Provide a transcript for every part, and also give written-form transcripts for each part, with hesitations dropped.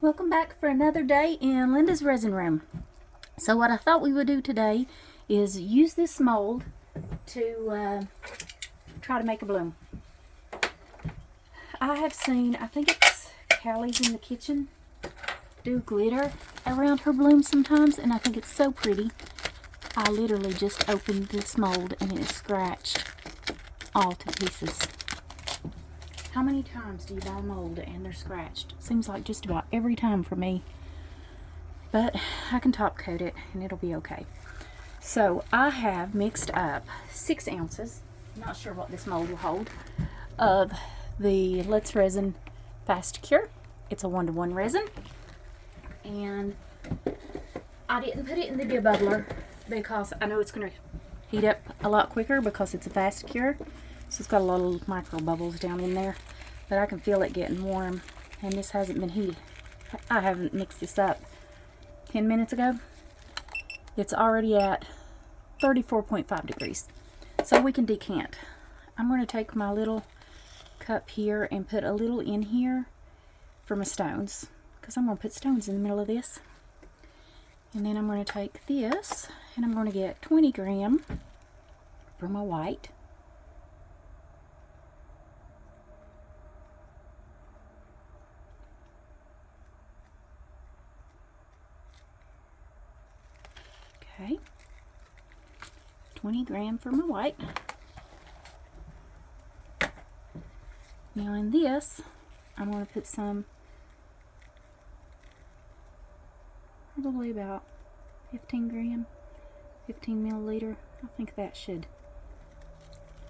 Welcome back for another day in Linda's resin room. So what I thought we would do today is use this mold to try to make a bloom. I have seen, I think it's Callie's in the kitchen, do glitter around her bloom sometimes, and I think it's so pretty. I literally just opened this mold and it is scratched all to pieces. How many times do you buy a mold and they're scratched? Seems like just about every time for me. But I can top coat it and it'll be okay. So I have mixed up 6 ounces, not sure what this mold will hold, of the Lindasresin Fast Cure. It's a 1-to-1 resin. And I didn't put it in the debubbler because I know it's going to heat up a lot quicker because it's a fast cure. So it's got a lot of micro bubbles down in there, but I can feel it getting warm, and this hasn't been heated. I haven't mixed this up 10 minutes ago. It's already at 34.5 degrees, so we can decant. I'm going to take my little cup here and put a little in here for my stones, because I'm going to put stones in the middle of this. And then I'm going to take this and I'm going to get 20 grams for my white. Okay, 20 grams for my white. Now in this, I'm going to put some, probably about 15 grams, 15 milliliter. I think that should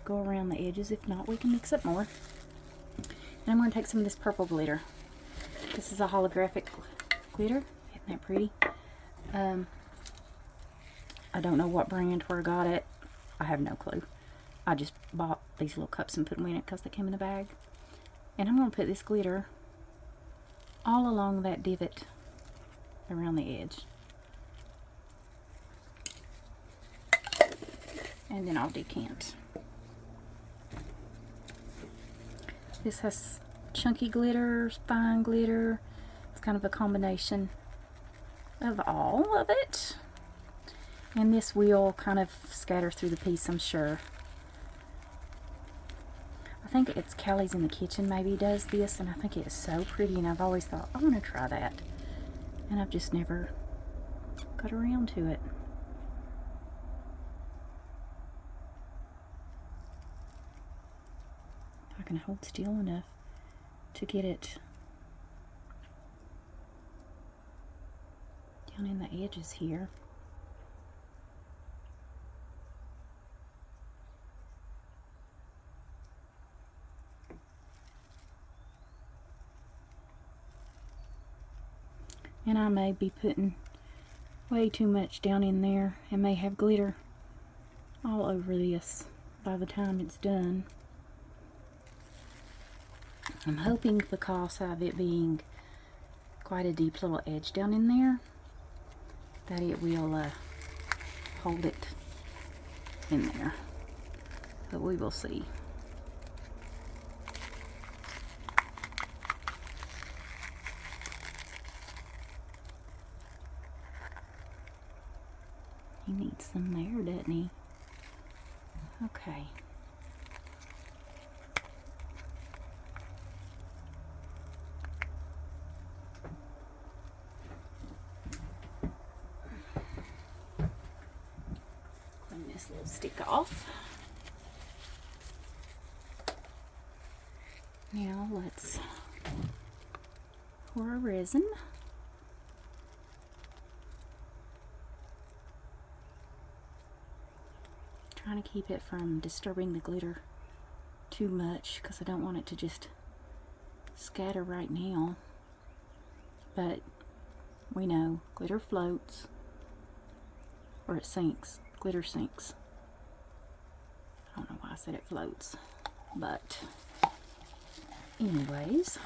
go around the edges. If not, we can mix up more. And I'm going to take some of this purple glitter. This is a holographic glitter. Isn't that pretty? I don't know what brand, where I got it. I have no clue. I just bought these little cups and put them in it because they came in a bag. And I'm going to put this glitter all along that divot around the edge. And then I'll decant. This has chunky glitter, fine glitter. It's kind of a combination of all of it. And this will kind of scatter through the piece, I'm sure. I think it's Callie's in the kitchen maybe does this, and I think it is so pretty, and I've always thought, I want to try that. And I've just never got around to it. If I can hold still enough to get it down in the edges here. And I may be putting way too much down in there and may have glitter all over this by the time it's done. I'm hoping because of it being quite a deep little edge down in there that it will hold it in there. But we will see. He needs some there, doesn't he? Okay. Clean this little stick off. Now let's pour our resin. Trying to keep it from disturbing the glitter too much because I don't want it to just scatter right now. But we know glitter floats or it sinks. Glitter sinks. I don't know why I said it floats, but anyways.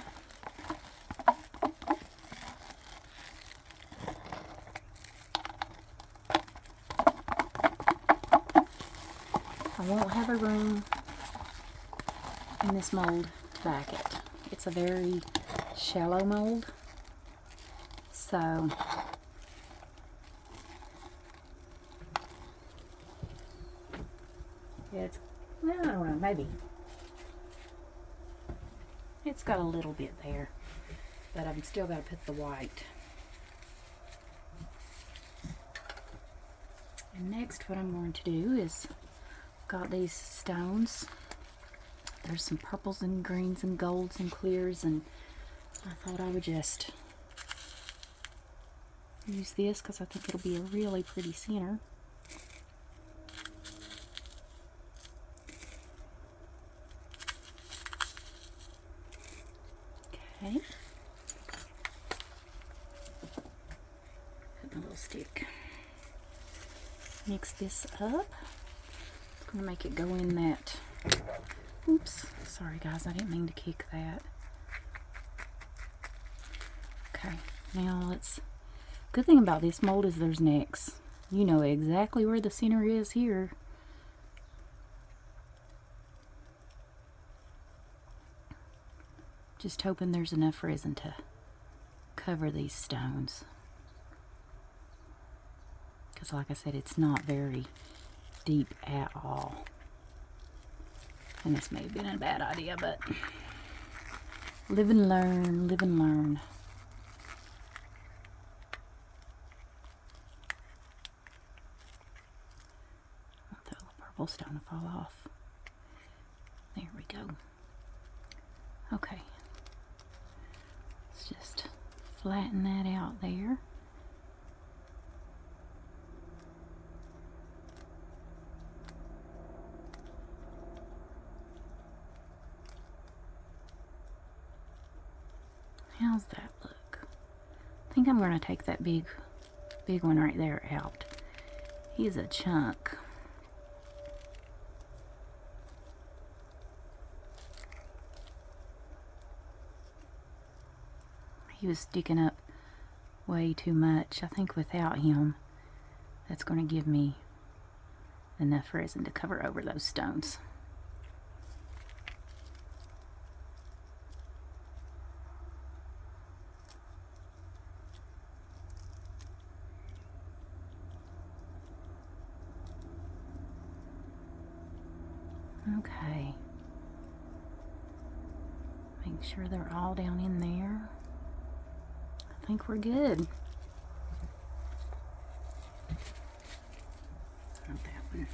I won't have a room in this mold to back it. It's a very shallow mold, So it's, well, I don't know, maybe it's got a little bit there, but I've still got to put the white. And next what I'm going to do is, got these stones. There's some purples and greens and golds and clears, and I thought I would just use this because I think it'll be a really pretty center. Okay. Put my little stick. Mix this up. I'm going to make it go in that. Oops. Sorry guys, I didn't mean to kick that. Okay. Now let's... Good thing about this mold is there's necks. You know exactly where the center is here. Just hoping there's enough resin to cover these stones. Because like I said, it's not very deep at all. And this may have been a bad idea, but live and learn, live and learn. I want that little purple stone to fall off. There we go. Okay. Let's just flatten that out there. How's that look? I think I'm going to take that big one right there out. He's a chunk. He was sticking up way too much. I think without him, that's going to give me enough resin to cover over those stones. Okay. Make sure they're all down in there. I think we're good. Not that one.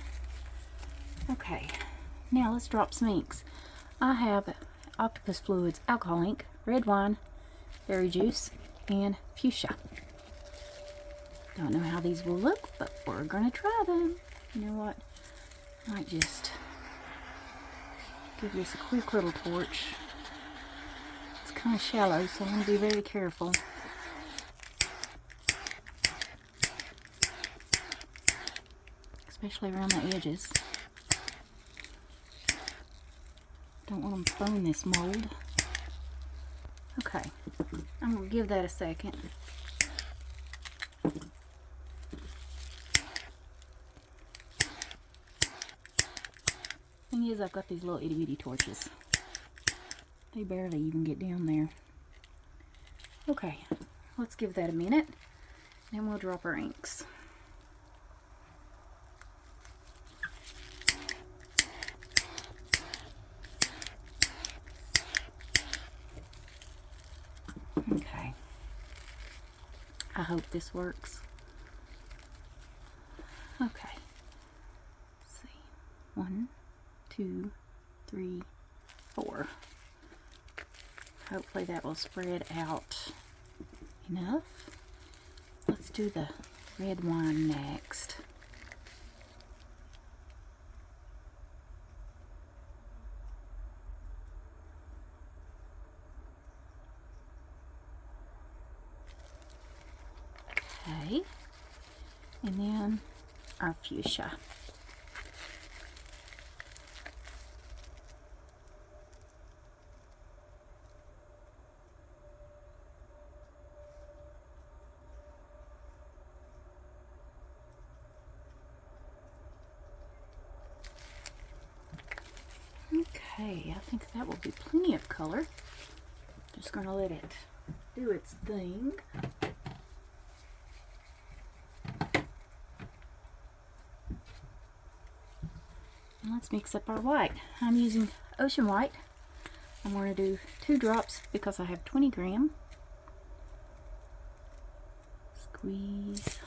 Okay. Now let's drop some inks. I have octopus fluids, alcohol ink, red wine, berry juice, and fuchsia. Don't know how these will look, but we're gonna try them. You know what? I might just give this a quick little torch. It's kind of shallow, so I'm going to be very careful. Especially around the edges. Don't want them throwing this mold. Okay, I'm going to give that a second. Thing is, I've got these little itty bitty torches. They barely even get down there. Okay, let's give that a minute, then we'll drop our inks. Okay, I hope this works. Okay, let's see, 1, 2, 3, 4. Hopefully that will spread out enough. Let's do the red wine next. Okay, and then our fuchsia. Okay, I think that will be plenty of color. Just gonna let it do its thing. let's mix up our white. I'm using Ocean White. I'm going to do 2 drops because I have 20 gram. Squeeze.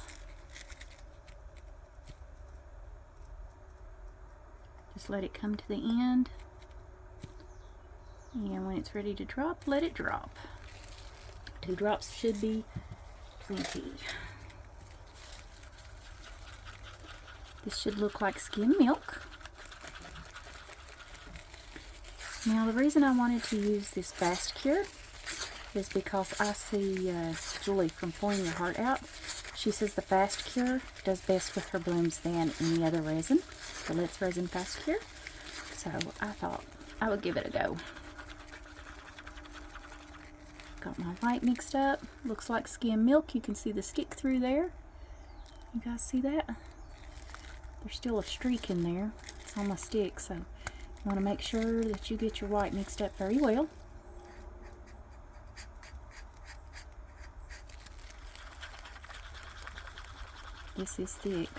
Just let it come to the end. And when it's ready to drop, let it drop. 2 drops should be plenty. This should look like skim milk. Now the reason I wanted to use this Fast Cure is because I see Julie from Pulling Your Heart Out. She says the Fast Cure does best with her blooms than any other resin. The Let's Resin Fast Cure. So I thought I would give it a go. Got my white mixed up. Looks like skim milk. You can see the stick through there. You guys see that? There's still a streak in there. It's on my stick, so you want to make sure that you get your white mixed up very well. This is thick.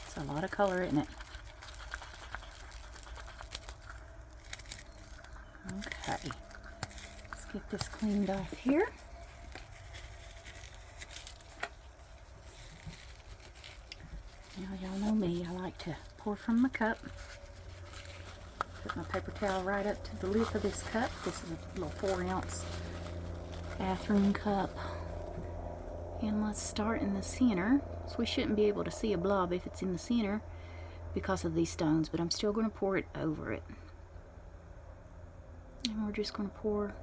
It's a lot of color, isn't it? Okay. Let's get this cleaned off here. Now y'all know me, I like to pour from my cup. Put my paper towel right up to the lip of this cup. This is a little 4-ounce bathroom cup. And let's start in the center. So we shouldn't be able to see a blob if it's in the center because of these stones, but I'm still going to pour it over it. And we're just going to pour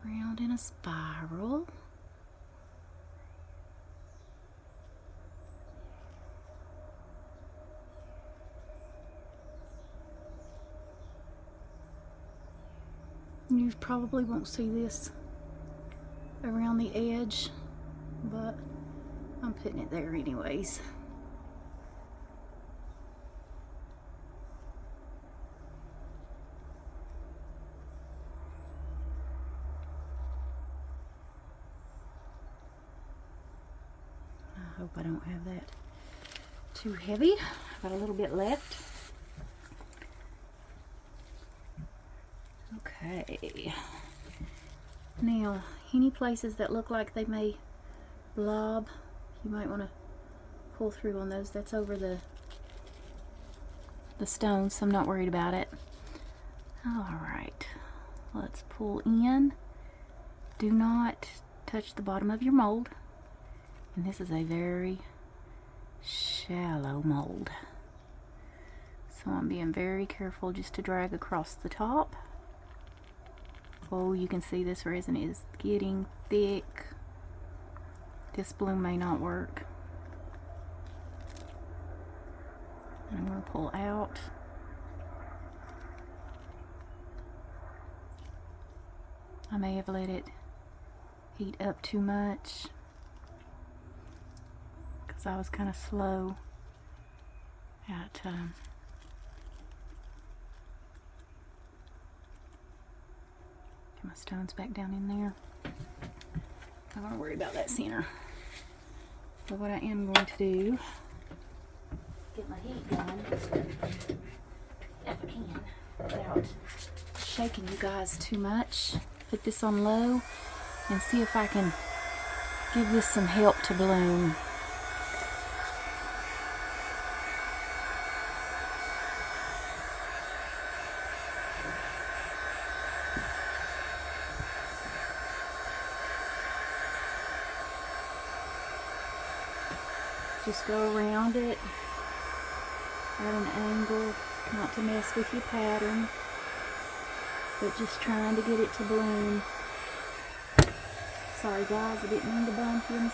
around in a spiral. You probably won't see this around the edge, but I'm putting it there anyways. I hope I don't have that too heavy. I've got a little bit left. Okay. Now, any places that look like they may blob, you might want to pull through on those. That's over the stones, so I'm not worried about it. Alright, let's pull in. Do not touch the bottom of your mold. And this is a very shallow mold. So I'm being very careful just to drag across the top. Oh, you can see this resin is getting thick. This bloom may not work. I'm going to pull out. I may have let it heat up too much because I was kind of slow at get my stones back down in there. I don't want to worry about that center. But what I am going to do, get my heat going if I can without shaking you guys too much. Put this on low and see if I can give this some help to bloom. Just go around it at an angle, not to mess with your pattern, but just trying to get it to bloom. Sorry guys, I didn't mean to bump you.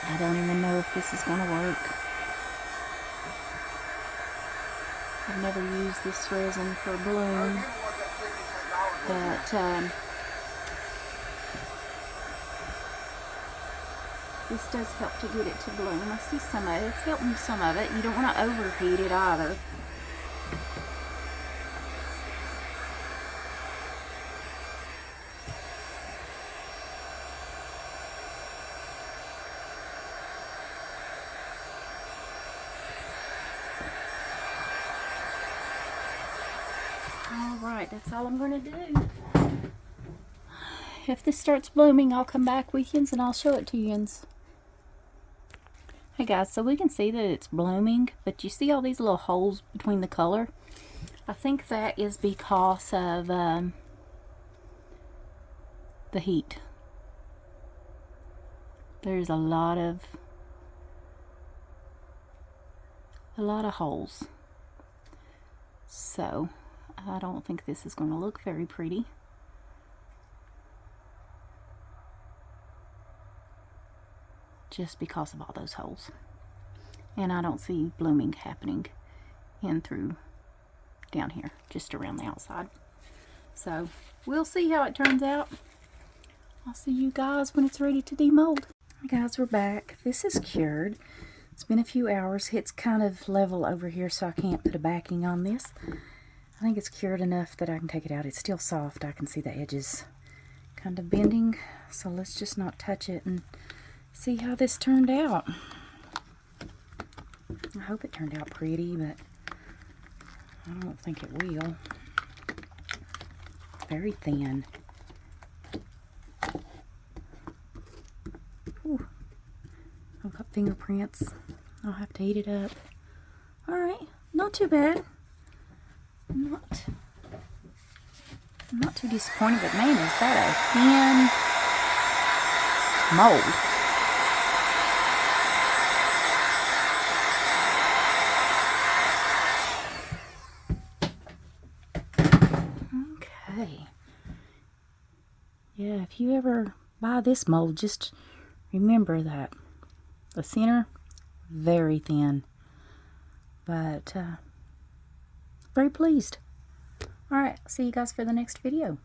I don't even know if this is going to work. I've never used this resin for bloom, but This does help to get it to bloom. I see some of it. It's helping some of it. You don't want to overheat it either. Alright, that's all I'm going to do. If this starts blooming, I'll come back weekends and I'll show it to you. Hey guys, so we can see that it's blooming, but you see all these little holes between the color? I think that is because of the heat. There's a lot of holes. So I don't think this is going to look very pretty. Just because of all those holes. And I don't see blooming happening in through down here, just around the outside. So we'll see how it turns out. I'll see you guys when it's ready to demold. Hey guys, we're back. This is cured. It's been a few hours. It's kind of level over here, so I can't put a backing on this. I think it's cured enough that I can take it out. It's still soft. I can see the edges kind of bending, so let's just not touch it and see how this turned out. I hope it turned out pretty, but I don't think it will. Very thin. Ooh. I've got fingerprints. I'll have to heat it up. Alright, not too bad. I'm not too disappointed, but man, is that a thin mold. Okay. Yeah, if you ever buy this mold, just remember that the center, very thin. But very pleased. Alright, see you guys for the next video.